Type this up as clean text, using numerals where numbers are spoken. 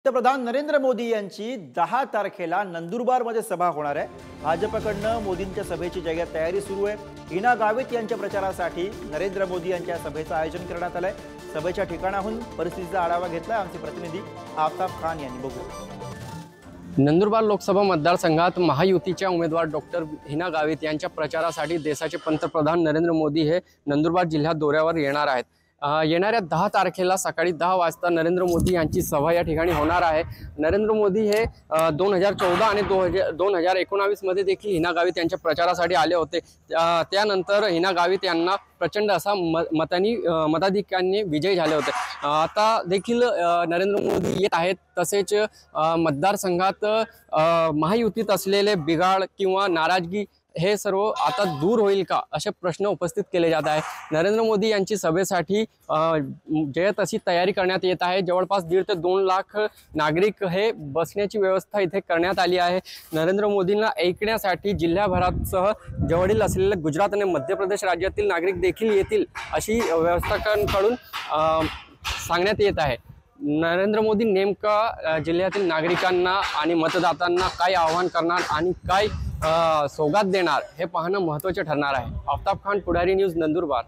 पंतप्रधान नरेंद्र मोदी यांची 10 तारखेला नंदुरबारमध्ये सभा होणार आहे। भाजपकडनं मोदींच्या सभेची जय्यत तयारी सुरू आहे। हिना गावित यांच्या प्रचारासाठी नरेंद्र मोदी यांच्या सभेचं आयोजन करण्यात आलंय। सभेच्या ठिकाणाहून परिस्थितीचा आढावा घेतलाय आमचे प्रतिनिधी आफताब खान यांनी। बघू। नंदुरबार लोकसभा मतदारसंघात महायुतीच्या उमेदवार डॉक्टर हिना गावित यांच्या प्रचारासाठी देशाचे पंतप्रधान नरेंद्र मोदी हे नंदुरबार जिल्ह्यात दौऱ्यावर येणार आहेत। येणाऱ्या 10 तारखेला सकाळी 10 वाजता नरेंद्र मोदी यांची सभा या ठिकाणी होणार आहे। नरेंद्र मोदी हे 2014 आणि 2019 मध्ये देखील हिना गावित यांच्या प्रचारासाठी आले होते। त्यानंतर हिना गावित यांना प्रचंड असा मताधिक्याने विजय झाले होते। आता देखील नरेंद्र मोदी येत आहेत। तसेच मतदारसंघात महायुतीत असलेले बिघाड किंवा नाराजगी हे सर्व आता दूर होईल का असे प्रश्न उपस्थित केले जात आहे। नरेंद्र मोदी यांची सभेसाठी जय्यत अशी तयारी करण्यात येत आहे। जवळपास 1.5 ते 2 लाख नागरिक हे बसण्याची व्यवस्था इथे करण्यात आली आहे। नरेंद्र मोदींना ऐकण्यासाठी जिल्ह्याभरासह जवळील असलेले गुजरात आणि मध्य प्रदेश राज्यातील नागरिक देखील येतील अशी व्यवस्थापकांकडून सांगण्यात येत आहे। नरेंद्र मोदी नेमका जिल्ह्यातील नागरिकांना आणि मतदातांना काय आवाहन करणार आणि काय सौगात देणार हे पाहणं महत्त्वाचे ठरणार आहे। आफताब खान, पुढारी न्यूज, नंदुरबार।